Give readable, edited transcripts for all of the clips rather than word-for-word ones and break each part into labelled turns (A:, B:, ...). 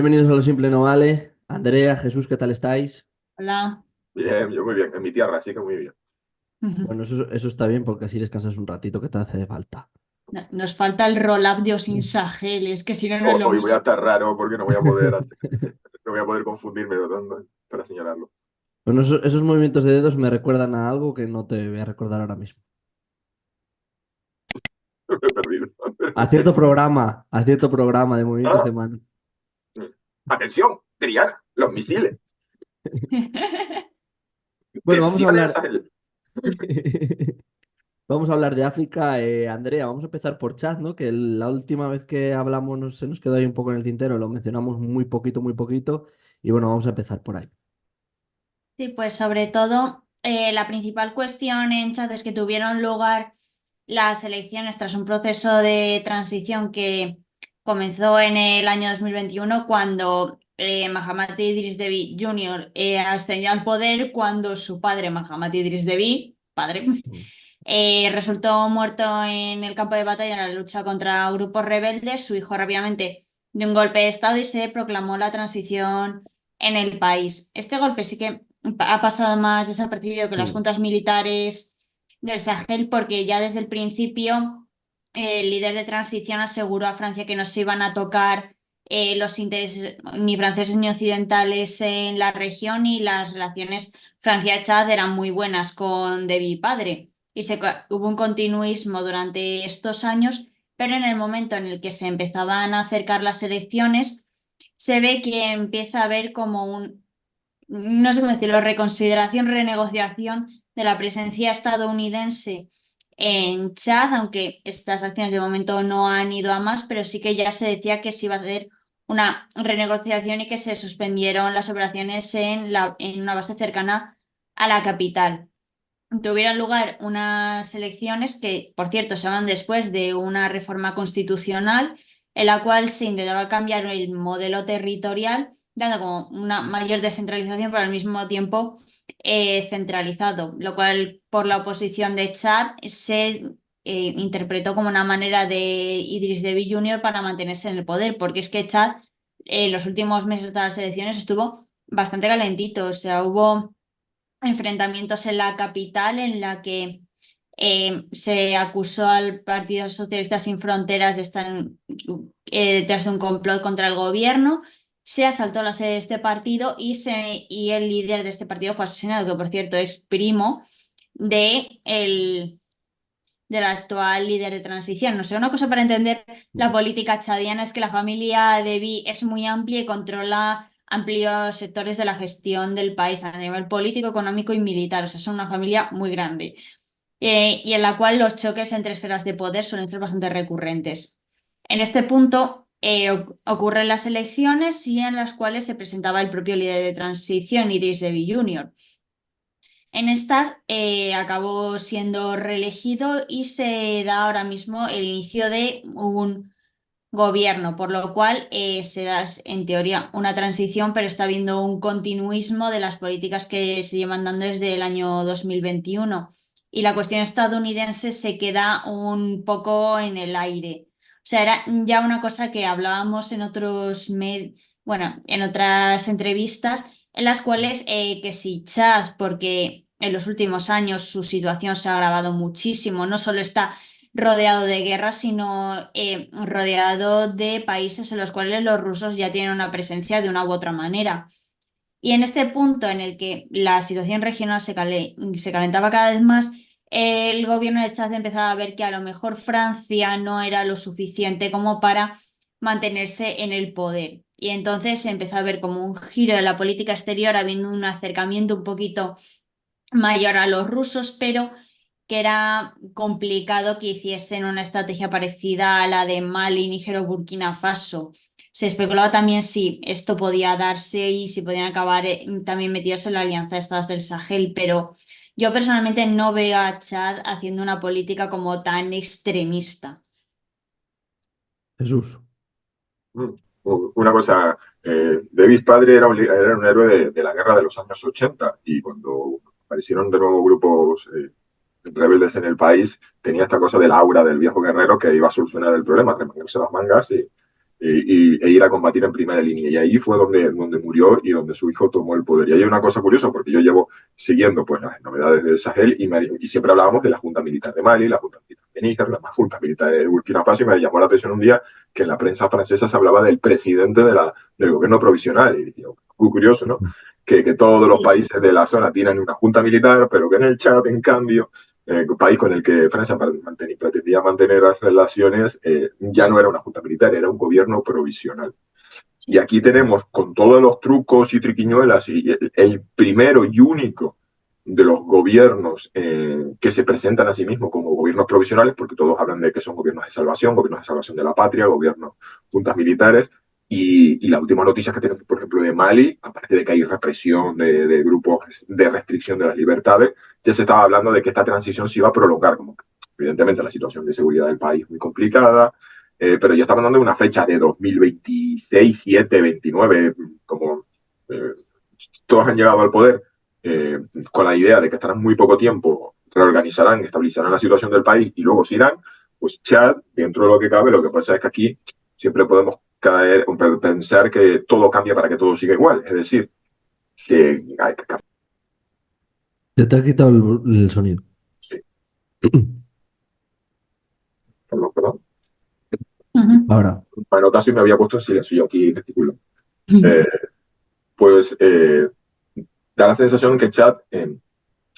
A: Bienvenidos a Lo Simple No Vale. Andrea, Jesús, ¿qué tal estáis?
B: Hola.
C: Bien, yo muy bien, en mi tierra, así que muy bien.
A: Bueno, eso está bien porque así descansas un ratito que te hace falta.
B: Nos falta el roll-up de Osin Sahel, es que si no, no es lo
C: Hoy voy a
B: mismo.
C: estar raro porque no voy a poder hacer, no voy a poder confundirme para señalarlo.
A: Bueno, esos movimientos de dedos me recuerdan a algo que no te voy a recordar ahora mismo.
C: Me he perdido.
A: A cierto programa de movimientos
C: Ah,
A: de mano.
C: atención, Triana, los misiles,
A: Bueno, vamos a
C: tensión en el
A: hablar.
C: Sahel.
A: Vamos a hablar de África. Andrea, vamos a empezar por Chad, ¿no? Que la última vez que hablamos se nos quedó ahí un poco en el tintero, lo mencionamos muy poquito, muy poquito. Y bueno, vamos a empezar por ahí.
B: Sí, pues sobre todo la principal cuestión en Chad es que tuvieron lugar las elecciones tras un proceso de transición que comenzó en el año 2021 cuando Mahamat Idris Deby Jr. ascendió al poder cuando su padre, Mahamat Idris Deby, padre,
A: Mm.
B: resultó muerto en el campo de batalla en la lucha contra grupos rebeldes. Su hijo rápidamente dio un golpe de estado y se proclamó la transición en el país. Este golpe sí que ha pasado más desapercibido que las
A: Mm.
B: juntas militares del Sahel porque ya desde el principio el líder de transición aseguró a Francia que no se iban a tocar los intereses ni franceses ni occidentales en la región y las relaciones Francia-Chad eran muy buenas con Deby padre y hubo un continuismo durante estos años, pero en el momento en el que se empezaban a acercar las elecciones, se ve que empieza a haber como no sé cómo decirlo, reconsideración, renegociación de la presencia estadounidense en Chad, aunque estas acciones de momento no han ido a más, pero sí que ya se decía que se iba a hacer una renegociación y que se suspendieron las operaciones en una base cercana a la capital. Tuvieron lugar unas elecciones que, por cierto, se van después de una reforma constitucional en la cual se intentaba cambiar el modelo territorial, dando como una mayor descentralización, pero al mismo tiempo centralizado, lo cual por la oposición de Chad se interpretó como una manera de Idris Deby Jr. para mantenerse en el poder, porque es que Chad en los últimos meses de las elecciones estuvo bastante calentito, o sea, hubo enfrentamientos en la capital en la que se acusó al Partido Socialista Sin Fronteras de estar detrás de un complot contra el gobierno. Se asaltó la sede de este partido y el líder de este partido fue asesinado, que por cierto es primo de del actual líder de transición. No sé, una cosa para entender la política chadiana es que la familia Deby es muy amplia y controla amplios sectores de la gestión del país a nivel político, económico y militar. O sea, son una familia muy grande y en la cual los choques entre esferas de poder suelen ser bastante recurrentes. En este punto ocurren las elecciones y en las cuales se presentaba el propio líder de transición, Idris Deby Jr. En estas acabó siendo reelegido y se da ahora mismo el inicio de un gobierno, por lo cual se da en teoría una transición, pero está habiendo un continuismo de las políticas que se llevan dando desde el año 2021. Y la cuestión estadounidense se queda un poco en el aire. O sea, era ya una cosa que hablábamos en bueno, en otras entrevistas, en las cuales que si Chad, porque en los últimos años su situación se ha agravado muchísimo, no solo está rodeado de guerras, sino rodeado de países en los cuales los rusos ya tienen una presencia de una u otra manera. Y en este punto en el que la situación regional se calentaba cada vez más, el gobierno de Chad empezaba a ver que a lo mejor Francia no era lo suficiente como para mantenerse en el poder. Y entonces se empezó a ver como un giro de la política exterior, habiendo un acercamiento un poquito mayor a los rusos, pero que era complicado que hiciesen una estrategia parecida a la de Mali, Níger o Burkina Faso. Se especulaba también si esto podía darse y si podían acabar también metidos en la Alianza de Estados del Sahel, pero yo personalmente no veo a Chad haciendo una política como tan extremista.
A: Jesús.
C: Mm. Una cosa, Davis padre era un héroe de la guerra de los años 80 y cuando aparecieron de nuevo grupos rebeldes en el país, tenía esta cosa del aura del viejo guerrero que iba a solucionar el problema, remangarse las mangas e ir a combatir en primera línea. Y ahí fue donde murió y donde su hijo tomó el poder. Y hay una cosa curiosa, porque yo llevo siguiendo pues, las novedades del Sahel y siempre hablábamos de la Junta Militar de Mali, la Junta Militar de Níger, la Junta Militar de Burkina Faso, y me llamó la atención un día que en la prensa francesa se hablaba del presidente del gobierno provisional. Y dije, muy curioso, ¿no? Que todos los
B: Sí.
C: países de la zona tienen una junta militar, pero que en el Chad, en cambio, un país con el que Francia pretendía mantener las relaciones, ya no era una junta militar, era un gobierno provisional. Y aquí tenemos, con todos los trucos y triquiñuelas, y el primero y único de los gobiernos que se presentan a sí mismos como gobiernos provisionales, porque todos hablan de que son gobiernos de salvación de la patria, gobiernos, juntas militares. Y la última noticia que tenemos, por ejemplo, de Mali, aparte de que hay represión de grupos de restricción de las libertades, ya se estaba hablando de que esta transición se iba a prolongar, como que, evidentemente la situación de seguridad del país es muy complicada, pero ya estamos hablando de una fecha de 2026, 7, 29, como todos han llegado al poder con la idea de que estarán muy poco tiempo, reorganizarán, estabilizarán la situación del país y luego se irán, pues Chad, dentro de lo que cabe, lo que pasa es que aquí siempre podemos pensar que todo cambia para que todo siga igual, es decir, que hay que cambiar.
A: Se te ha quitado el sonido.
C: Sí, perdón.
B: Ujú.
C: Me notas y me había puesto en silencio, yo aquí gesticulo. Eh, pues da la sensación que Chad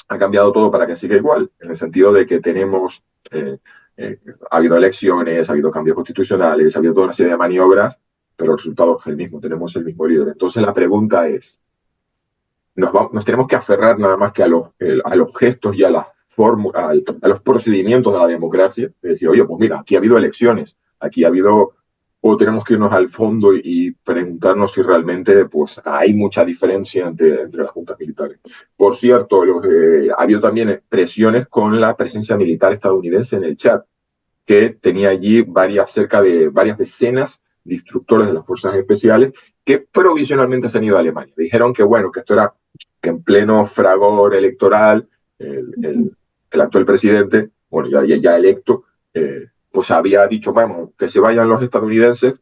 C: ha cambiado todo para que siga igual, en el sentido de que tenemos, ha habido elecciones, ha habido cambios constitucionales, ha habido toda una serie de maniobras, pero el resultado es el mismo, tenemos el mismo líder. Entonces la pregunta es, nos tenemos que aferrar nada más que a los gestos y a a los procedimientos de la democracia, es decir, oye, pues mira, aquí ha habido elecciones, aquí ha habido, o tenemos que irnos al fondo y preguntarnos si realmente pues, hay mucha diferencia entre las juntas militares. Por cierto, ha habido también presiones con la presencia militar estadounidense en el Chad, que tenía allí cerca de varias decenas de instructores de las fuerzas especiales que provisionalmente se han ido a Alemania. Dijeron que, bueno, que esto era que en pleno fragor electoral, el actual presidente, bueno, ya electo, pues había dicho, vamos, que se vayan los estadounidenses,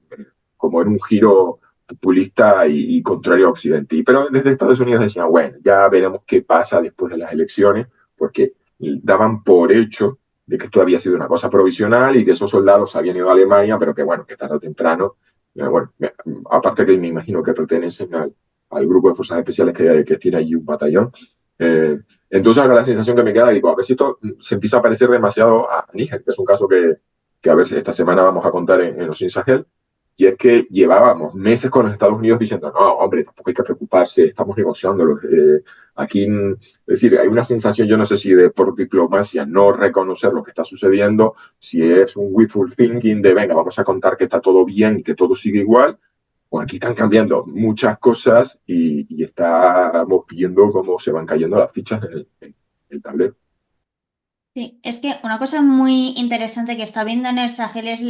C: como en un giro populista y contrario a Occidente. Pero desde Estados Unidos decían, bueno, ya veremos qué pasa después de las elecciones, porque daban por hecho de que esto había sido una cosa provisional y que esos soldados habían ido a Alemania, pero que bueno, que tarde o temprano, bueno, aparte que me imagino que pertenecen al grupo de fuerzas especiales que tiene allí un batallón. Entonces ahora la sensación que me queda, digo, a ver si esto se empieza a parecer demasiado a Níger, que es un caso que a ver si esta semana vamos a contar en los Sahel, y es que llevábamos meses con los Estados Unidos diciendo, no, hombre, tampoco hay que preocuparse, estamos negociando. Aquí, es decir, hay una sensación, yo no sé si por diplomacia, no reconocer lo que está sucediendo, si es un wishful thinking de, venga, vamos a contar que está todo bien y que todo sigue igual, pues aquí están cambiando muchas cosas y estamos viendo cómo se van cayendo las fichas en el tablero.
B: Sí, es que una cosa muy interesante que está viendo en el Sahel es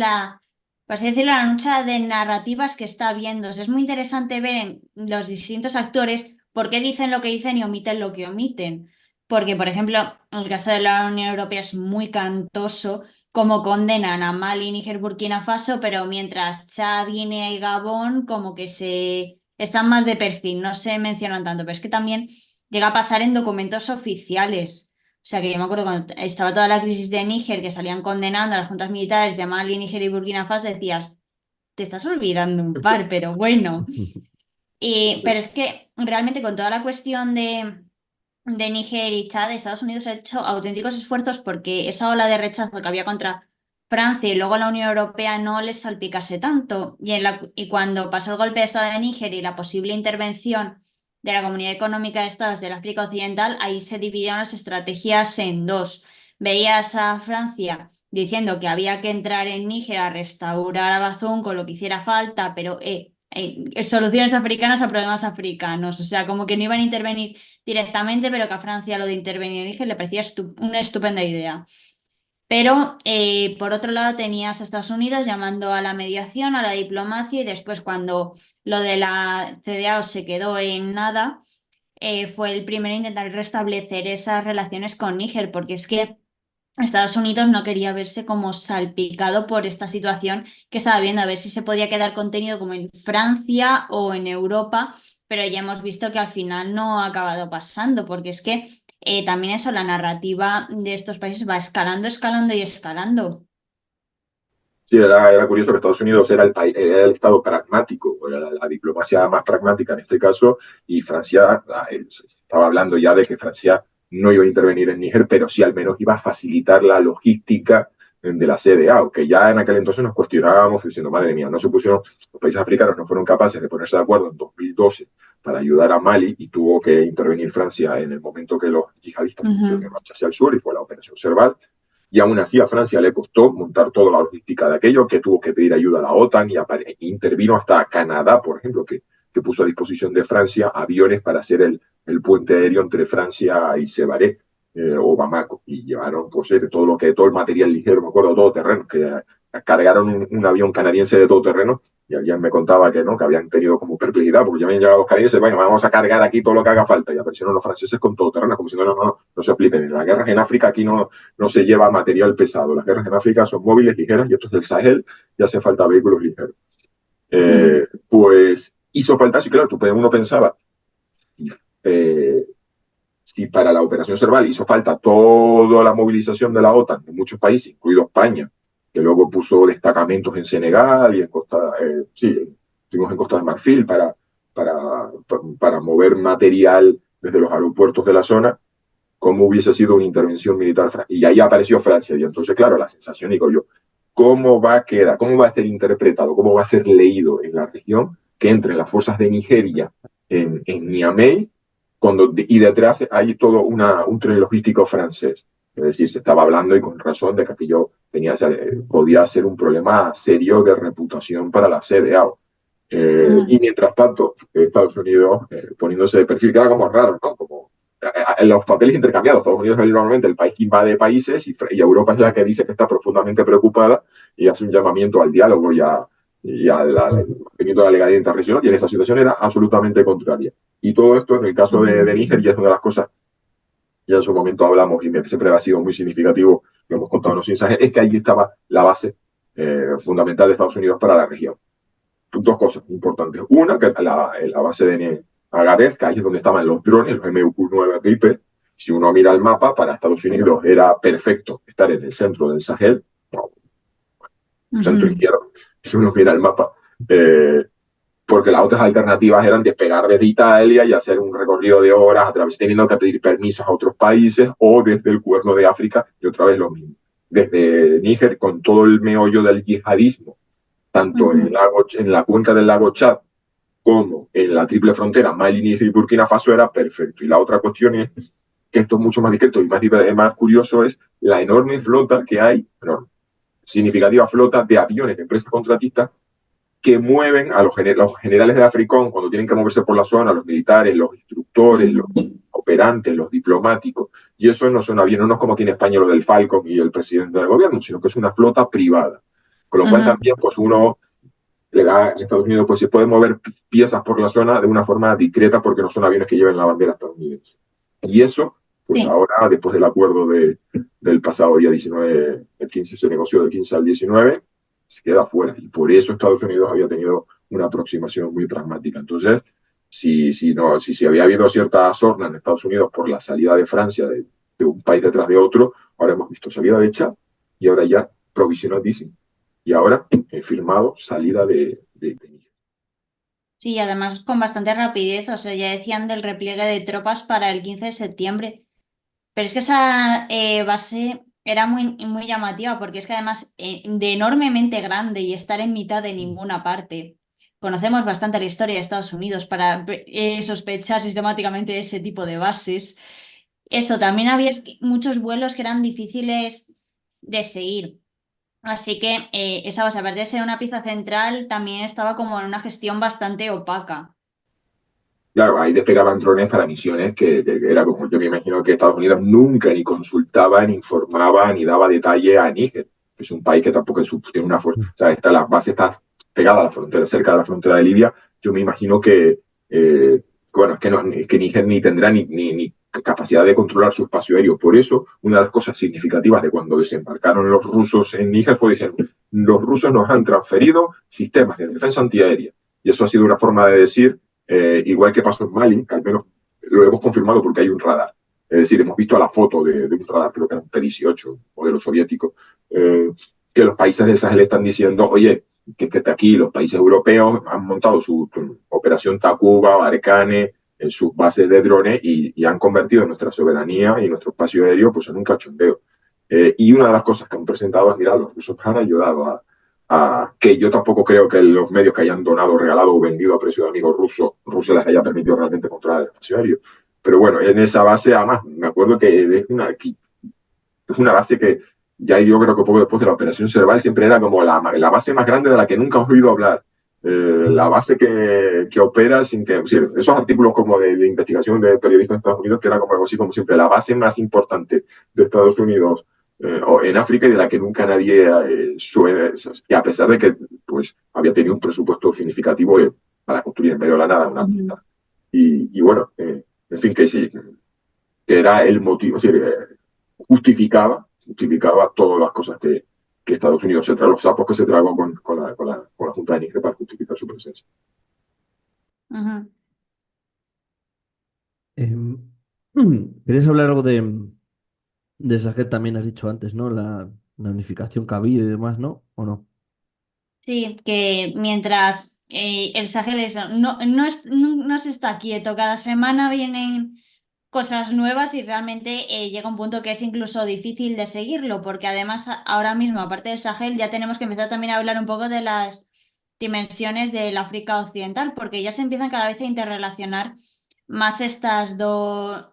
B: por así decirlo, la lucha de narrativas que está viendo. O sea, es muy interesante ver en los distintos actores por qué dicen lo que dicen y omiten lo que omiten. Porque, por ejemplo, en el caso de la Unión Europea es muy cantoso como condenan a Mali, Níger, Burkina Faso, pero mientras Chad, Guinea y Gabón como que se están más de perfil, no se mencionan tanto. Pero es que también llega a pasar en documentos oficiales. O sea, que yo me acuerdo cuando estaba toda la crisis de Níger, que salían condenando a las juntas militares de Mali, Níger y Burkina Faso, decías, te estás olvidando un par, pero bueno. Pero es que realmente con toda la cuestión de Níger y Chad, Estados Unidos ha hecho auténticos esfuerzos porque esa ola de rechazo que había contra Francia y luego la Unión Europea no les salpicase tanto. Y cuando pasó el golpe de Estado de Níger y la posible intervención de la Comunidad Económica de Estados del África Occidental, ahí se dividieron las estrategias en dos. Veías a Francia diciendo que había que entrar en Níger a restaurar a Bazoum con lo que hiciera falta, pero soluciones africanas a problemas africanos. O sea, como que no iban a intervenir directamente, pero que a Francia lo de intervenir en Níger le parecía una estupenda idea. Pero por otro lado tenías a Estados Unidos llamando a la mediación, a la diplomacia, y después cuando lo de la CEDEAO se quedó en nada, fue el primero a intentar restablecer esas relaciones con Níger, porque es que Estados Unidos no quería verse como salpicado por esta situación que estaba viendo, a ver si se podía quedar contenido como en Francia o en Europa, pero ya hemos visto que al final no ha acabado pasando, porque es que también eso, la narrativa de estos países va escalando, escalando y escalando.
C: Sí, era curioso que Estados Unidos era el estado pragmático, era la diplomacia más pragmática en este caso, y Francia, estaba hablando ya de que Francia no iba a intervenir en Níger, pero sí al menos iba a facilitar la logística de la CDAO, que ya en aquel entonces nos cuestionábamos diciendo, madre mía, no se pusieron, los países africanos no fueron capaces de ponerse de acuerdo en 2012 para ayudar a Mali y tuvo que intervenir Francia en el momento que los yihadistas se pusieron en marcha hacia el sur y fue la operación Serval. Y aún así a Francia le costó montar toda la logística de aquello, que tuvo que pedir ayuda a la OTAN y intervino hasta Canadá, por ejemplo, que puso a disposición de Francia aviones para hacer el puente aéreo entre Francia y Sebaré o Bamako. Y llevaron pues, todo el material ligero, me acuerdo, todo terreno, que cargaron un avión canadiense de todo terreno y alguien me contaba que no, que habían tenido como perplejidad, porque ya habían llegado los canadienses, bueno, vamos a cargar aquí todo lo que haga falta, y aparecieron los franceses con todo terreno, como si no se apliquen. En las guerras en África aquí no se lleva material pesado, las guerras en África son móviles, ligeras, y esto es del Sahel, y hace falta vehículos ligeros. Pues hizo falta, sí, claro, uno pensaba, eh, si para la operación Serval hizo falta toda la movilización de la OTAN en muchos países, incluido España, que luego puso destacamentos en Senegal y en estuvimos en Costa de Marfil para mover material desde los aeropuertos de la zona, cómo hubiese sido una intervención militar. Y ahí apareció Francia. Y entonces, claro, la sensación, digo yo, ¿cómo va a quedar, cómo va a ser interpretado, cómo va a ser leído en la región que entren las fuerzas de Nigeria en Niamey y detrás hay todo un tren logístico francés? Es decir, se estaba hablando y con razón de que aquello podía ser un problema serio de reputación para la CDAO. Y mientras tanto, Estados Unidos poniéndose de perfil, que era como raro, ¿no? Como los papeles intercambiados. Estados Unidos es normalmente el país que invade países y Europa es la que dice que está profundamente preocupada y hace un llamamiento al diálogo y al mantenimiento de la legalidad internacional, y en esta situación era absolutamente contraria. Y todo esto, en el caso de Níger, ya es una de las cosas, ya en su momento hablamos y siempre ha sido muy significativo, lo hemos contado en los mensajes, es que ahí estaba la base fundamental de Estados Unidos para la región. Dos cosas importantes. Una, que la base de Agadez, que ahí es donde estaban los drones, los MQ-9 Reaper. Si uno mira el mapa, para Estados Unidos era perfecto estar en el centro del Sahel, centro izquierdo, si uno mira el mapa, porque las otras alternativas eran despegar desde Italia y hacer un recorrido de horas, teniendo que pedir permisos a otros países, o desde el Cuerno de África, y otra vez lo mismo. Desde Níger, con todo el meollo del yihadismo, tanto en la cuenca del lago Chad como en la triple frontera, Mali, Níger y Burkina Faso, era perfecto. Y la otra cuestión es que esto es mucho más discreto y más curioso, es la enorme flota que hay, significativa flota de aviones de empresas contratistas que mueven a los generales de Africón cuando tienen que moverse por la zona, los militares, los instructores, los operantes, los diplomáticos. Y eso no son aviones, no es como aquí en España lo del Falcon y el presidente del gobierno, sino que es una flota privada. Con lo cual también pues uno le da a Estados Unidos, pues se puede mover piezas por la zona de una forma discreta porque no son aviones que lleven la bandera estadounidense. Y eso, pues ahora, después del acuerdo del pasado día 19, el 15 se negoció del 15 al 19, se queda fuera. Y por eso Estados Unidos había tenido una aproximación muy pragmática. Entonces, si había habido cierta sorna en Estados Unidos por la salida de Francia de un país detrás de otro, ahora hemos visto salida de Chad y ahora ya provisional dicen. Y ahora he firmado salida de Níger.
B: Sí, además con bastante rapidez, o sea, ya decían del repliegue de tropas para el 15 de septiembre. Pero es que esa base era muy llamativa porque es que además de enormemente grande y estar en mitad de ninguna parte. Conocemos bastante la historia de Estados Unidos para sospechar sistemáticamente de ese tipo de bases. Eso, también había muchos vuelos que eran difíciles de seguir. Así que esa base, aparte de ser una pieza central, también estaba como en una gestión bastante opaca.
C: Claro, ahí despegaban drones para misiones que era como yo me imagino que Estados Unidos nunca ni consultaba, ni informaba, ni daba detalle a Níger, que es un país que tampoco tiene una fuerza. O sea, la base está pegada a la frontera, cerca de la frontera de Libia. Yo me imagino que, bueno, es que Níger ni tendrá ni capacidad de controlar su espacio aéreo. Por eso, una de las cosas significativas de cuando desembarcaron los rusos en Níger fue decir, los rusos nos han transferido sistemas de defensa antiaérea. Y eso ha sido una forma de decir, igual que pasó en Mali, que al menos lo hemos confirmado porque hay un radar. Es decir, hemos visto la foto de un radar, creo que era un P-18, modelo soviético, que los países del Sahel están diciendo, oye, que aquí los países europeos han montado su operación Takuba, Barkhane, en sus bases de drones y han convertido nuestra soberanía y nuestro espacio aéreo pues, en un cachondeo. Y una de las cosas que han presentado es, mira, los rusos han ayudado que yo tampoco creo que los medios que hayan donado, regalado o vendido a precio de amigos rusos, Rusia les haya permitido realmente controlar el espacio aéreo. Pero bueno, en esa base, además, me acuerdo que es una base que ya yo creo que poco después de la operación Serval siempre era como la base más grande de la que nunca he oído hablar. La base que opera sin que, sí, esos artículos como de investigación de periodistas de Estados Unidos, que era como algo así como siempre, la base más importante de Estados Unidos o en África y de la que nunca nadie suele, y a pesar de que pues había tenido un presupuesto significativo para construir en medio de la nada una pista. Y bueno, en fin, que sí, que era el motivo, es decir, justificaba todas las cosas que Estados Unidos se tragó, los sapos que se tragó con la Junta de Níger para justificar su presencia.
A: ¿Querías hablar algo de Sahel también has dicho antes, ¿no? La unificación que ha habido y demás, ¿no? ¿O no?
B: Sí, que mientras el Sahel no se está quieto, cada semana vienen cosas nuevas y realmente llega un punto que es incluso difícil de seguirlo, porque además ahora mismo, aparte del Sahel, ya tenemos que empezar también a hablar un poco de las dimensiones del África Occidental, porque ya se empiezan cada vez a interrelacionar más estas dos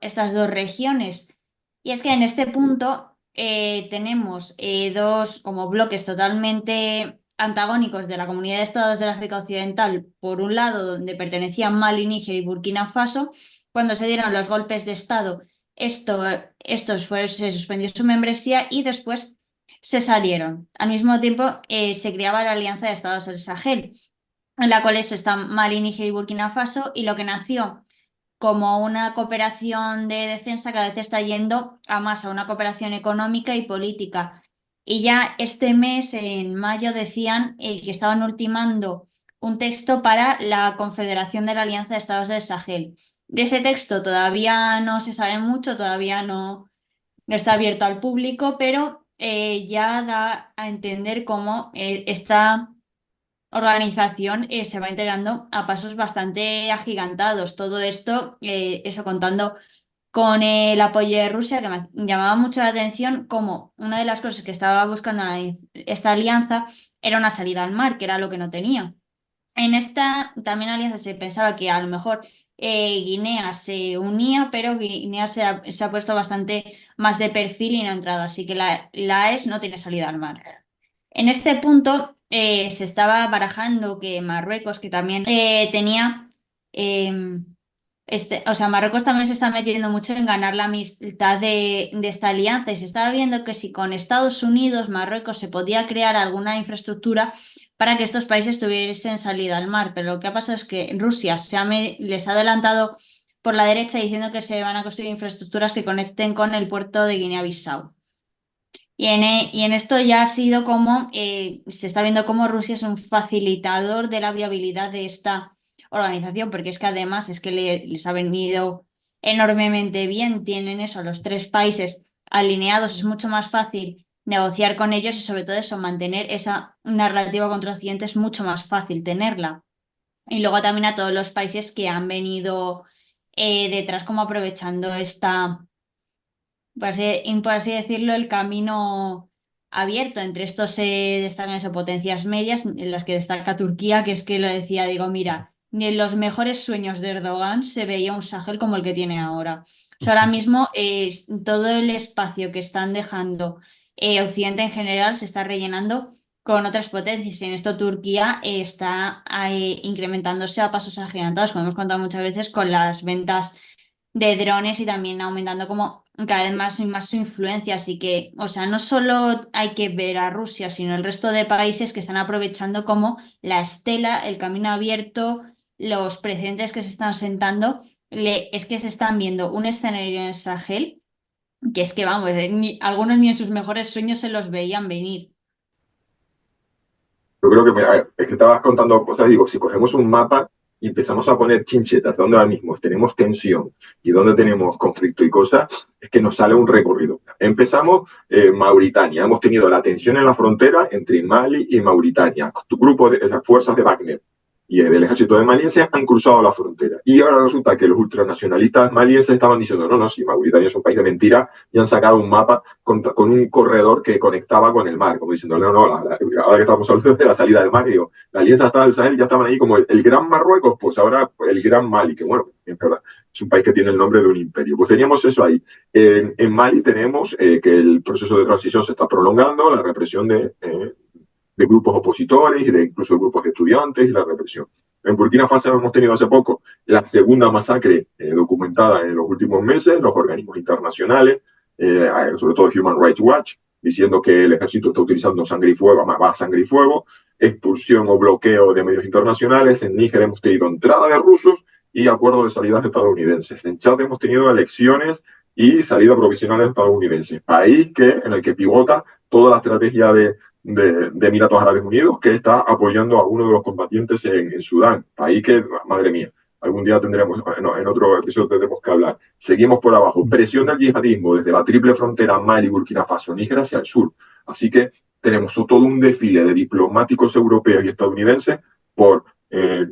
B: regiones. Y es que en este punto tenemos dos como bloques totalmente antagónicos de la Comunidad de Estados del África Occidental, por un lado, donde pertenecían Mali, Níger y Burkina Faso. Cuando se dieron los golpes de Estado, se suspendió su membresía y después se salieron. Al mismo tiempo, se creaba la Alianza de Estados del Sahel, en la cual están Mali, Níger y Burkina Faso, y lo que nació como una cooperación de defensa cada vez está yendo a más a una cooperación económica y política. Y ya este mes, en mayo, decían que estaban ultimando un texto para la Confederación de la Alianza de Estados del Sahel. De ese texto todavía no se sabe mucho, todavía no está abierto al público, pero ya da a entender cómo esta organización se va integrando a pasos bastante agigantados. Todo esto, eso contando con el apoyo de Rusia, que me llamaba mucho la atención como una de las cosas que estaba buscando esta alianza era una salida al mar, que era lo que no tenía. En esta también alianza se pensaba que a lo mejor Guinea se unía, pero Guinea se ha puesto bastante más de perfil y no ha entrado, así que la AES no tiene salida al mar. En este punto se estaba barajando que Marruecos, que también tenía, o sea, Marruecos también se está metiendo mucho en ganar la amistad de esta alianza y se estaba viendo que si con Estados Unidos, Marruecos se podía crear alguna infraestructura para que estos países tuviesen salida al mar. Pero lo que ha pasado es que Rusia les ha adelantado por la derecha diciendo que se van a construir infraestructuras que conecten con el puerto de Guinea-Bissau. Y en esto ya ha sido como, se está viendo cómo Rusia es un facilitador de la viabilidad de esta organización, porque es que además es que les ha venido enormemente bien, tienen eso, los tres países alineados, es mucho más fácil negociar con ellos y sobre todo eso, mantener esa narrativa contra Occidente es mucho más fácil tenerla. Y luego también a todos los países que han venido detrás como aprovechando por así decirlo, el camino abierto. Entre estos se destacan eso, potencias medias, en las que destaca Turquía, que es que lo decía, digo, mira, ni en los mejores sueños de Erdogan se veía un Sahel como el que tiene ahora. O sea, ahora mismo todo el espacio que están dejando Occidente en general se está rellenando con otras potencias. Y en esto Turquía está incrementándose a pasos agigantados, como hemos contado muchas veces, con las ventas de drones y también aumentando como cada vez más y más su influencia. Así que, o sea, no solo hay que ver a Rusia, sino el resto de países que están aprovechando como la estela, el camino abierto, los precedentes que se están sentando es que se están viendo un escenario en el Sahel que es que, vamos, algunos ni en sus mejores sueños se los veían venir.
C: Yo creo que, a ver, es que estabas contando cosas, digo, si cogemos un mapa y empezamos a poner chinchetas, donde ahora mismo tenemos tensión y donde tenemos conflicto y cosas, es que nos sale un recorrido. Empezamos Mauritania, hemos tenido la tensión en la frontera entre Mali y Mauritania. Tu grupo de esas fuerzas de Wagner y del ejército de malienses han cruzado la frontera. Y ahora resulta que los ultranacionalistas malienses estaban diciendo, no, si Mauritania es un país de mentira, y han sacado un mapa con un corredor que conectaba con el mar, como diciendo, no, ahora que estamos hablando de la salida del mar, digo, la alianza estaba del Sahel, ya estaban ahí como el gran Marruecos, pues ahora el gran Mali, que bueno, es verdad, es un país que tiene el nombre de un imperio. Pues teníamos eso ahí. En Mali tenemos que el proceso de transición se está prolongando, la represión de grupos opositores y de incluso grupos de estudiantes y la represión. En Burkina Faso hemos tenido hace poco la segunda masacre documentada en los últimos meses, los organismos internacionales, sobre todo Human Rights Watch, diciendo que el ejército está utilizando sangre y fuego, más sangre y fuego, expulsión o bloqueo de medios internacionales. En Níger hemos tenido entrada de rusos y acuerdos de salidas estadounidenses. En Chad hemos tenido elecciones y salida provisionales estadounidenses, país en el que pivota toda la estrategia de Emiratos Árabes Unidos, que está apoyando a uno de los combatientes en Sudán, país que, madre mía, algún día tendremos, en otro episodio tendremos que hablar. Seguimos por abajo, presión del yihadismo desde la triple frontera Mali, Burkina Faso, Níger hacia el sur. Así que tenemos todo un desfile de diplomáticos europeos y estadounidenses por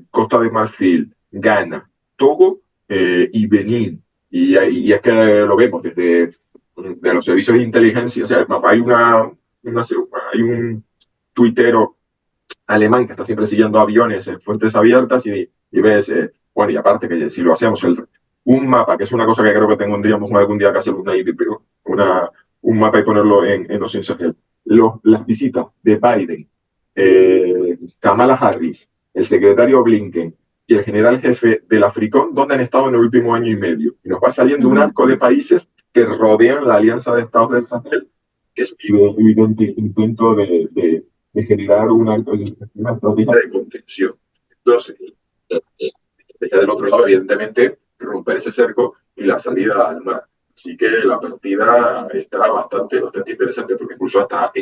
C: Costa de Marfil, Ghana, Togo y Benín. Y es que lo vemos desde de los servicios de inteligencia. O sea, hay un tuitero alemán que está siempre siguiendo aviones en fuentes abiertas y ves, bueno, y aparte que si lo hacemos, un mapa, que es una cosa que creo que tendríamos algún día que hacer un mapa y ponerlo en los mensajes. Las visitas de Biden, Kamala Harris, el secretario Blinken y el general jefe del Africón, ¿dónde han estado en el último año y medio? Y nos va saliendo un arco de países que rodean la Alianza de Estados del Sahel, que es un evidente intento de generar una estrategia de contención. Entonces, la estrategia del otro lado, evidentemente, romper ese cerco y la salida al mar. Así que la partida está bastante interesante, porque incluso hasta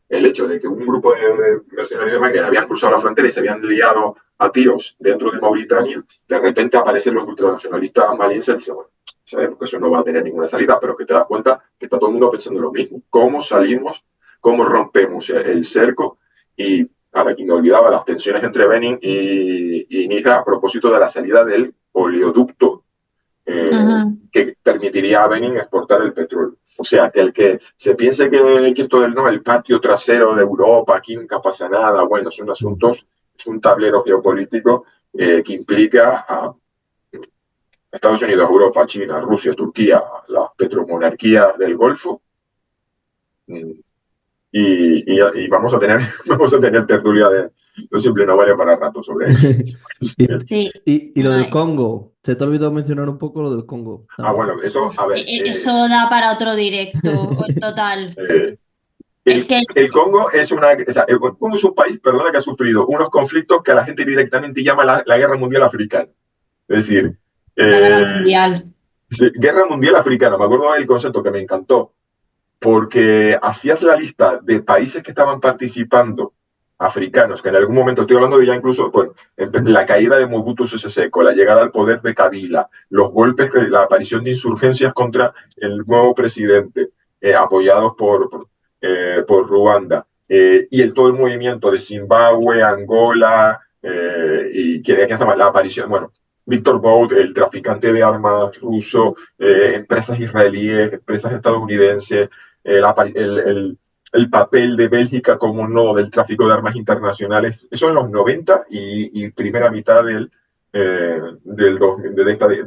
C: el hecho de que un grupo de mercenarios de Wagner habían cruzado la frontera y se habían liado a tiros dentro de Mauritania, de repente aparecen los ultranacionalistas malienses y dicen, bueno, sabemos que eso no va a tener ninguna salida, pero que te das cuenta que está todo el mundo pensando lo mismo. ¿Cómo salimos? ¿Cómo rompemos el cerco? Y me olvidaba las tensiones entre Benin y Níger a propósito de la salida del oleoducto que permitiría a Benin exportar el petróleo. O sea, que el que se piense que esto el patio trasero de Europa, aquí nunca pasa nada, bueno, son asuntos, es un tablero geopolítico que implica a Estados Unidos, Europa, China, Rusia, Turquía, las petromonarquías del Golfo, y vamos a tener tertulia de No Simple No Vale para rato sobre eso.
B: Sí.
A: Y lo del Congo, se te ha olvidado mencionar un poco lo del Congo.
C: Bueno, eso, a ver.
B: Eso da para otro directo, total.
C: El Congo es el Congo es un país, perdona, que ha sufrido unos conflictos que a la gente directamente llama la Guerra Mundial Africana. Es decir,
B: la Guerra Mundial.
C: Guerra Mundial Africana, me acuerdo del concepto que me encantó, porque hacías la lista de países que estaban participando, africanos, que en algún momento, estoy hablando de ya incluso, bueno, la caída de Mobutu Sese Seko, la llegada al poder de Kabila, los golpes, la aparición de insurgencias contra el nuevo presidente, apoyados por Ruanda, y todo el movimiento de Zimbabue, Angola, y que estaba la aparición, bueno, Víctor Bout, el traficante de armas ruso, empresas israelíes, empresas estadounidenses, el papel de Bélgica como nodo del tráfico de armas internacionales, eso en los 90 y primera mitad de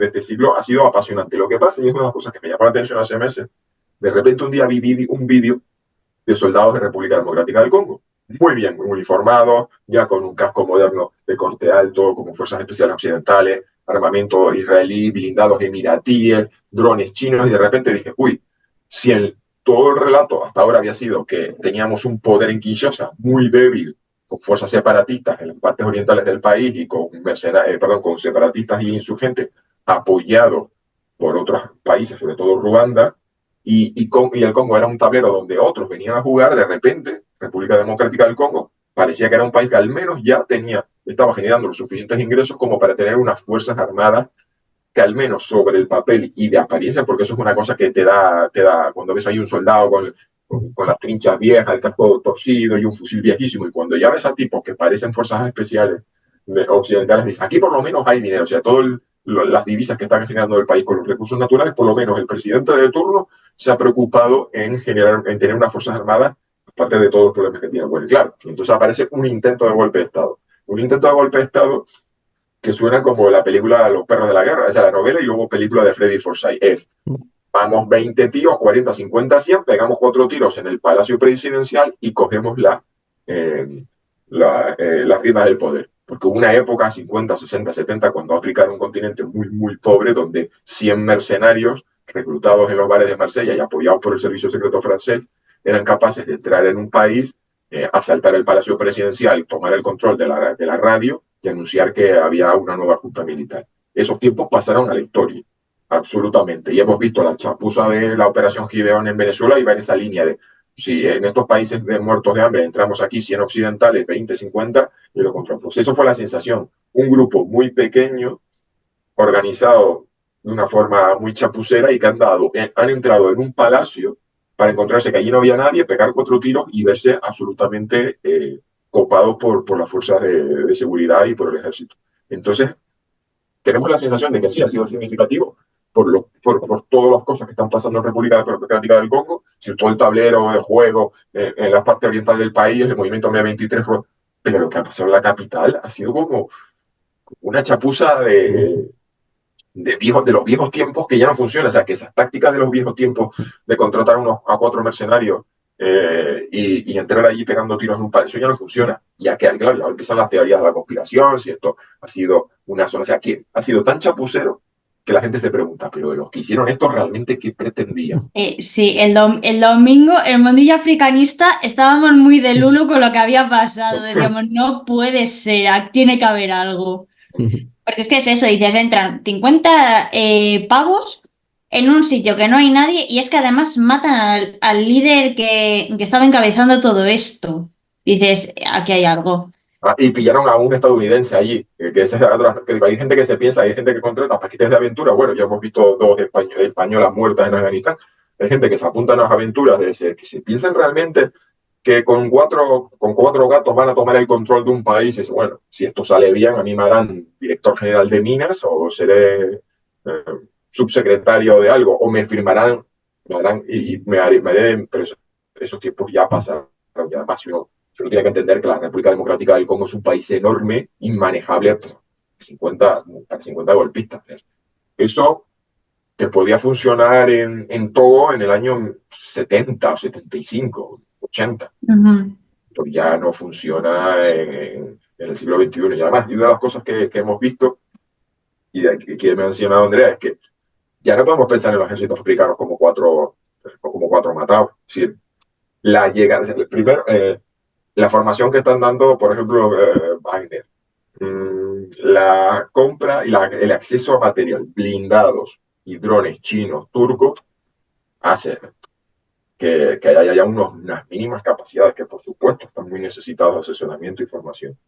C: este siglo ha sido apasionante. Lo que pasa, y es una de las cosas que me llamó la atención hace meses, de repente un día vi un vídeo de soldados de República Democrática del Congo, muy bien, muy uniformados, ya con un casco moderno de corte alto, como fuerzas especiales occidentales, armamento israelí, blindados emiratíes, drones chinos, y de repente dije, uy, si todo el relato hasta ahora había sido que teníamos un poder en Kinshasa muy débil, con fuerzas separatistas en las partes orientales del país y con separatistas y insurgentes apoyado por otros países, sobre todo Ruanda, y el Congo era un tablero donde otros venían a jugar. De repente, República Democrática del Congo parecía que era un país que al menos ya estaba generando los suficientes ingresos como para tener unas fuerzas armadas que al menos sobre el papel y de apariencia, porque eso es una cosa que te da cuando ves ahí un soldado con las trinchas viejas, el casco torcido y un fusil viejísimo, y cuando ya ves a tipos que parecen fuerzas especiales occidentales, dices, aquí por lo menos hay dinero, o sea, todas las divisas que están generando el país con los recursos naturales, por lo menos el presidente de turno se ha preocupado en tener unas fuerzas armadas, aparte de todos los problemas que tiene. Bueno, claro, entonces aparece un intento de golpe de Estado. Un intento de golpe de Estado que suena como la película Los perros de la guerra, o sea, la novela y luego película de Freddy Forsyth. Vamos 20 tíos, 40, 50, 100, pegamos 4 tiros en el Palacio Presidencial y cogemos las riendas del poder. Porque hubo una época, 50, 60, 70, cuando África era un continente muy, muy pobre, donde 100 mercenarios reclutados en los bares de Marsella y apoyados por el servicio secreto francés eran capaces de entrar en un país, asaltar el Palacio Presidencial, tomar el control de la radio y anunciar que había una nueva junta militar. Esos tiempos pasaron a la historia, absolutamente. Y hemos visto la chapuza de la Operación Gideon en Venezuela y va en esa línea de si en estos países de muertos de hambre entramos aquí 100 occidentales, 20, 50 y lo controlamos. Eso fue la sensación. Un grupo muy pequeño, organizado de una forma muy chapucera y que han entrado en un palacio para encontrarse que allí no había nadie, pegar 4 tiros y verse absolutamente copados por las fuerzas de seguridad y por el ejército. Entonces, tenemos la sensación de que sí ha sido significativo por todas las cosas que están pasando en República Democrática del Congo, si todo el tablero de juego en la parte oriental del país, el movimiento M23, pero lo que ha pasado en la capital ha sido como una chapuza de los viejos tiempos que ya no funciona. O sea, que esas tácticas de los viejos tiempos de contratar a 4 mercenarios y entrar allí pegando tiros en un par, eso ya no funciona. Ya que, claro, ya empiezan las teorías de la conspiración, si esto ha sido una zona, o sea, que ha sido tan chapucero que la gente se pregunta, pero de los que hicieron esto realmente, ¿qué pretendían?
B: Sí, el domingo, el mundillo africanista, estábamos muy de lulo con lo que había pasado. Decíamos, no puede ser, tiene que haber algo. Porque es que es eso, dices, entran 50 pavos en un sitio que no hay nadie y es que además matan al líder que estaba encabezando todo esto. Dices, aquí hay algo.
C: Y pillaron a un estadounidense allí, que esa es otra, que hay gente que se piensa, hay gente que contrata paquetes de aventura. Bueno, ya hemos visto 2 españolas muertas en Afganistán. Hay gente que se apunta a las aventuras que se piensan realmente que con cuatro gatos van a tomar el control de un país. Y dice, bueno, si esto sale bien, a mí me harán director general de minas o seré subsecretario de algo, o me firmarán, me harán y me haré, pero esos tiempos ya pasaron. Ya además, uno tiene que entender que la República Democrática del Congo es un país enorme, inmanejable, pues, 50 golpistas. Eso que podía funcionar en Togo en el año 70 o 75, 80. Pues ya no funciona en el siglo XXI. Y además, y una de las cosas que hemos visto y que he mencionado Andrea es que ya no podemos pensar en los ejércitos africanos como cuatro matados. Es decir, la llegada, primero, la formación que están dando, por ejemplo, Wagner, la compra y el acceso a material, blindados y drones chinos, turcos, hace que haya unas mínimas capacidades que, por supuesto, están muy necesitados de asesoramiento y formación.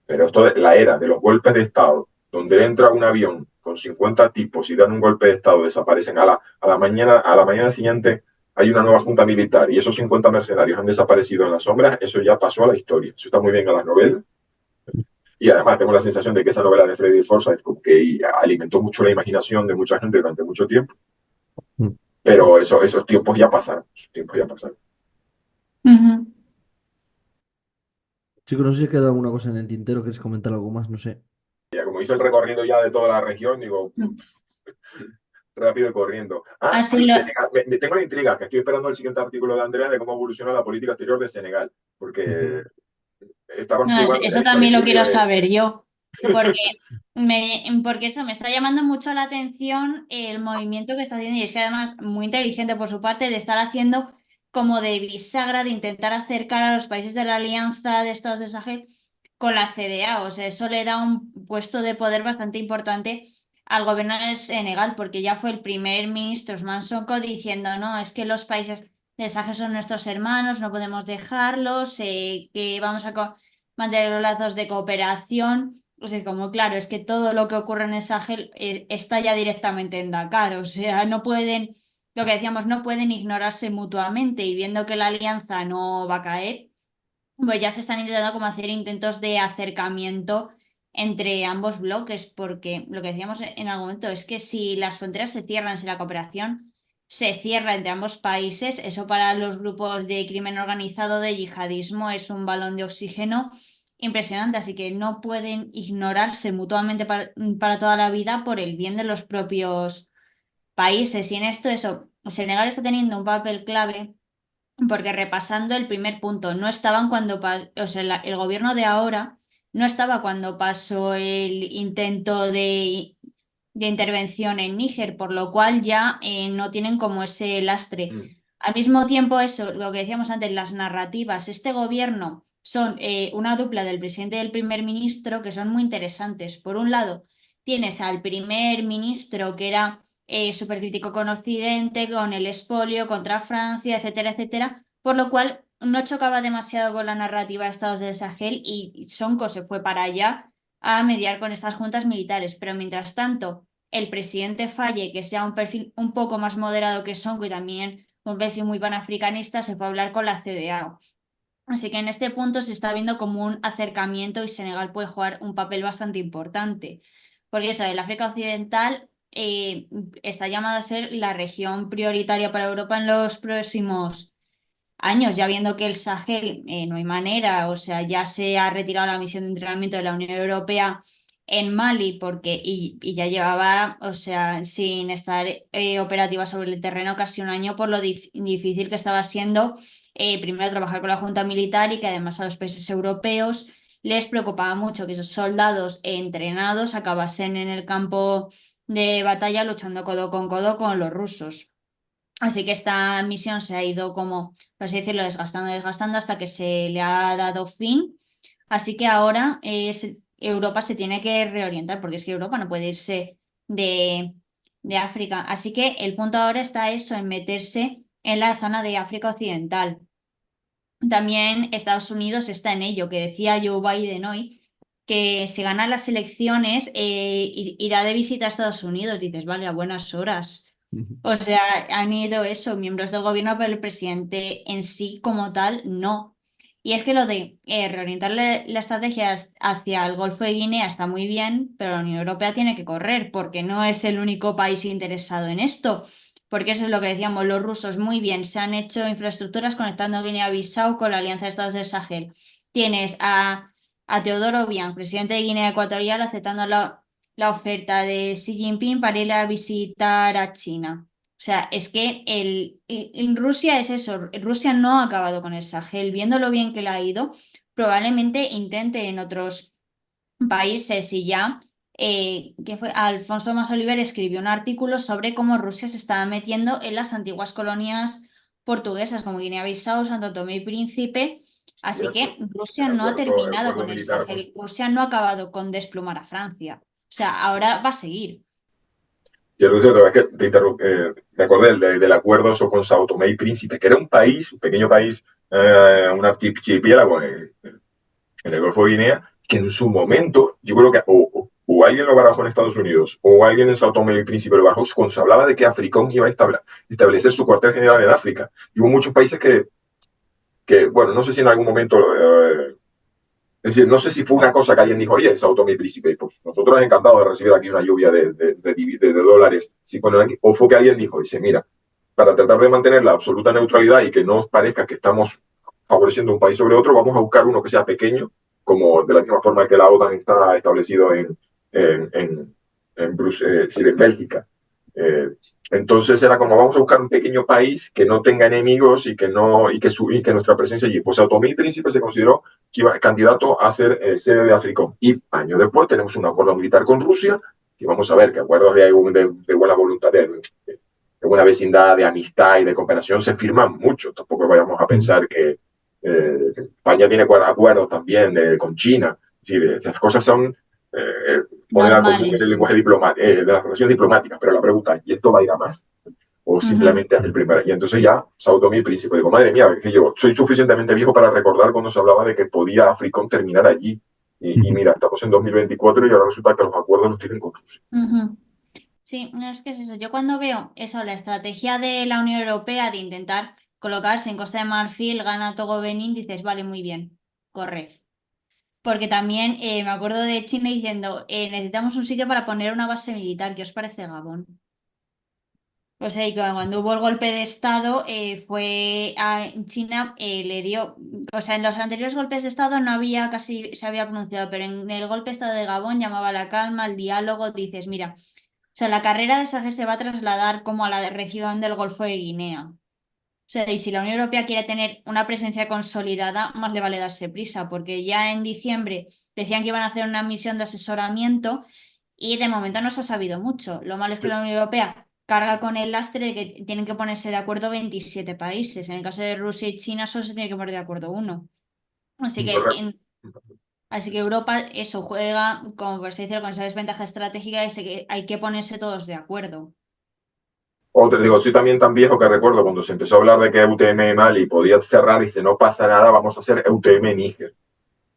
C: Pero esto de la era de los golpes de Estado, donde entra un avión con 50 tipos y dan un golpe de Estado, desaparecen a la mañana siguiente hay una nueva junta militar y esos 50 mercenarios han desaparecido en las sombras, eso ya pasó a la historia. Eso está muy bien en las novelas. Y además tengo la sensación de que esa novela de Freddy Forsyth como que alimentó mucho la imaginación de mucha gente durante mucho tiempo. Pero esos tiempos ya pasaron. Esos tiempos ya pasaron.
A: Chicos, no sé si queda alguna cosa en el tintero, ¿quieres comentar algo más? No sé.
C: Ya, como hice el recorrido ya de toda la región, digo, rápido y corriendo.
B: Así
C: Sí,
B: lo,
C: Senegal. Me tengo la intriga, que estoy esperando el siguiente artículo de Andrea de cómo evoluciona la política exterior de Senegal, porque estaban
B: no,
C: jugando ya
B: eso
C: con el
B: también lo
C: equilibrio
B: quiero
C: de...
B: saber yo, porque, porque eso me está llamando mucho la atención el movimiento que está haciendo y es que además muy inteligente por su parte de estar haciendo como de bisagra, de intentar acercar a los países de la Alianza de Estados del Sahel con la CDA, o sea, eso le da un puesto de poder bastante importante al gobierno de Senegal, porque ya fue el primer ministro Ousmane Sonko diciendo, no, es que los países del Sahel son nuestros hermanos, no podemos dejarlos, que vamos a mantener los lazos de cooperación. O sea, como claro, es que todo lo que ocurre en el Sahel está ya directamente en Dakar, o sea, no pueden, lo que decíamos, no pueden ignorarse mutuamente y viendo que la alianza no va a caer, pues ya se están intentando como hacer intentos de acercamiento entre ambos bloques, porque lo que decíamos en algún momento es que si las fronteras se cierran, si la cooperación se cierra entre ambos países, eso para los grupos de crimen organizado, de yihadismo, es un balón de oxígeno impresionante, así que no pueden ignorarse mutuamente para toda la vida por el bien de los propios países. Y en esto, eso, Senegal está teniendo un papel clave porque repasando el primer punto, no estaban cuando o sea, el gobierno de ahora no estaba cuando pasó el intento de intervención en Níger, por lo cual ya no tienen como ese lastre. Al mismo tiempo, eso, lo que decíamos antes, las narrativas, este gobierno son una dupla del presidente y del primer ministro que son muy interesantes. Por un lado, tienes al primer ministro que era súper crítico con Occidente, con el expolio, contra Francia, etcétera, etcétera, por lo cual no chocaba demasiado con la narrativa de Estados del Sahel y Sonko se fue para allá a mediar con estas juntas militares. Pero mientras tanto, el presidente Faye, que es ya un perfil un poco más moderado que Sonko y también un perfil muy panafricanista, se fue a hablar con la CEDEAO. Así que en este punto se está viendo como un acercamiento y Senegal puede jugar un papel bastante importante. Porque eso, el África Occidental está llamada a ser la región prioritaria para Europa en los próximos años, ya viendo que el Sahel no hay manera, o sea, ya se ha retirado la misión de entrenamiento de la Unión Europea en Mali porque y ya llevaba, o sea, sin estar operativa sobre el terreno casi un año por lo difícil que estaba siendo primero trabajar con la Junta Militar y que además a los países europeos les preocupaba mucho que esos soldados entrenados acabasen en el campo de batalla luchando codo con los rusos. Así que esta misión se ha ido como, por así decirlo, desgastando hasta que se le ha dado fin. Así que ahora Europa se tiene que reorientar, porque es que Europa no puede irse de África. Así que el punto ahora está eso, en meterse en la zona de África Occidental. También Estados Unidos está en ello, que decía Joe Biden hoy, que si gana las elecciones irá de visita a Estados Unidos. Dices, vale, a buenas horas. O sea, han ido eso, miembros del gobierno, pero el presidente en sí como tal, no. Y es que lo de reorientar la estrategia hacia el Golfo de Guinea está muy bien, pero la Unión Europea tiene que correr porque no es el único país interesado en esto. Porque eso es lo que decíamos, los rusos muy bien, se han hecho infraestructuras conectando Guinea-Bissau con la Alianza de Estados del Sahel. Tienes a Teodoro Obiang, presidente de Guinea Ecuatorial, aceptando la oferta de Xi Jinping para ir a visitar a China. O sea, es que en Rusia es eso, Rusia no ha acabado con el Sahel, viendo lo bien que le ha ido, probablemente intente en otros países y ya, que fue Alfonso Mas Oliver escribió un artículo sobre cómo Rusia se estaba metiendo en las antiguas colonias portuguesas como Guinea-Bissau, Santo Tomé y Príncipe. Así que Rusia no ha
C: El
B: terminado
C: acuerdo
B: con el
C: militar con...
B: Sahel, Rusia no ha acabado con desplumar a Francia. O sea, ahora va a seguir.
C: Cierto, cierto, es que me acordé del acuerdo eso con Sao Tomé y Príncipe, que era un país, un pequeño país, un archipiélago en el Golfo de Guinea, que en su momento, yo creo que o alguien lo barajó en Estados Unidos o alguien en Sao Tomé y Príncipe lo barajó cuando se hablaba de que Africón iba a establecer su cuartel general en África. Y hubo muchos países bueno, no sé si en algún momento es decir, no sé si fue una cosa que alguien dijo, oye, Sao Tomé y Príncipe, pues nosotros encantados de recibir aquí una lluvia de dólares, si ponen aquí, o fue que alguien dijo, dice, mira, para tratar de mantener la absoluta neutralidad y que no parezca que estamos favoreciendo un país sobre otro, vamos a buscar uno que sea pequeño, como de la misma forma que la OTAN está establecido en Bélgica. Entonces era como vamos a buscar un pequeño país que no tenga enemigos y que nuestra presencia allí. Pues Sao Tomé y Príncipe se consideró que iba candidato a ser sede de Africom. Y años después tenemos un acuerdo militar con Rusia, y vamos a ver que acuerdos de buena voluntad, de buena vecindad, de amistad y de cooperación se firman mucho. Tampoco vayamos a pensar que España tiene acuerdos también con China. Es decir, esas cosas son moneda común en el
B: Normales.
C: lenguaje diplomático, de las relaciones diplomáticas, pero la pregunta, ¿y esto va a ir a más? O
B: Ujú,
C: simplemente es el primer. Y entonces ya Sao Tomé y Príncipe. Digo, madre mía, que yo soy suficientemente viejo para recordar cuando se hablaba de que podía Africón terminar allí. Y mira, estamos en 2024 y ahora resulta que los acuerdos los tienen con Rusia.
B: ujú. Sí, no es que es eso. Yo cuando veo eso, la estrategia de la Unión Europea de intentar colocarse en Costa de Marfil, Ghana, Togo, Benín, dices, vale, muy bien, corred. Porque también me acuerdo de China diciendo, necesitamos un sitio para poner una base militar. ¿Qué os parece Gabón? O sea, y cuando hubo el golpe de Estado, fue a China, le dio, o sea, en los anteriores golpes de Estado no había casi, se había pronunciado, pero en el golpe de Estado de Gabón llamaba a la calma, al diálogo, dices, mira, o sea, la carrera de Sahel se va a trasladar como a la región del Golfo de Guinea. O sea, y si la Unión Europea quiere tener una presencia consolidada, más le vale darse prisa, porque ya en diciembre decían que iban a hacer una misión de asesoramiento y de momento no se ha sabido mucho. Lo malo es que la Unión Europea carga con el lastre de que tienen que ponerse de acuerdo 27 países. En el caso de Rusia y China solo se tiene que poner de acuerdo uno. Así que, así que Europa eso juega, como por así decirlo, con esa desventaja estratégica y que hay que ponerse todos de acuerdo.
C: O te digo, soy también tan viejo que recuerdo cuando se empezó a hablar de que UTM Mali podía cerrar y dice, no pasa nada, vamos a hacer UTM Níger.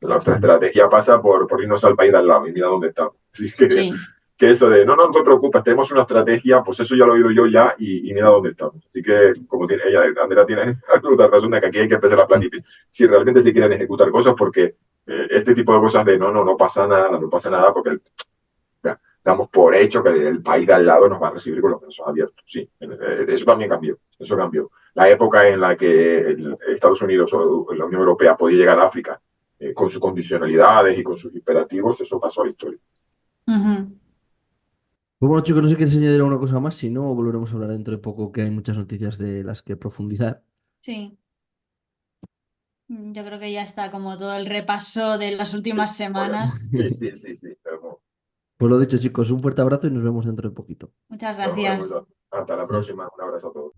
C: Nuestra estrategia pasa por irnos al país de al lado y mira dónde estamos. Así
B: Sí.
C: que eso de, no, no te preocupes, tenemos una estrategia, pues eso ya lo he oído yo ya y mira dónde estamos. Así que, como tiene ella, Andrea tiene absoluta razón de que aquí hay que empezar a planificar. Si realmente se quieren ejecutar cosas, porque este tipo de cosas de, no, no, no pasa nada, no pasa nada, porque ya, damos por hecho que el país de al lado nos va a recibir con los brazos abiertos. Sí, eso también cambió, eso cambió. La época en la que Estados Unidos o la Unión Europea podía llegar a África con sus condicionalidades y con sus imperativos, eso pasó a la historia.
B: Ujú.
A: Pues bueno, chicos, no sé qué enseñar una cosa más, si no, volveremos a hablar dentro de poco, que hay muchas noticias de las que profundizar.
B: Sí. Yo creo que ya está como todo el repaso de las últimas
C: Bueno,
B: semanas.
C: sí, sí, sí, sí. Pero,
A: Pues lo dicho, chicos, un fuerte abrazo y nos vemos dentro de poquito.
B: Muchas
C: nos vemos.
B: gracias.
C: Hasta la
A: Adiós.
C: próxima. Un abrazo a todos.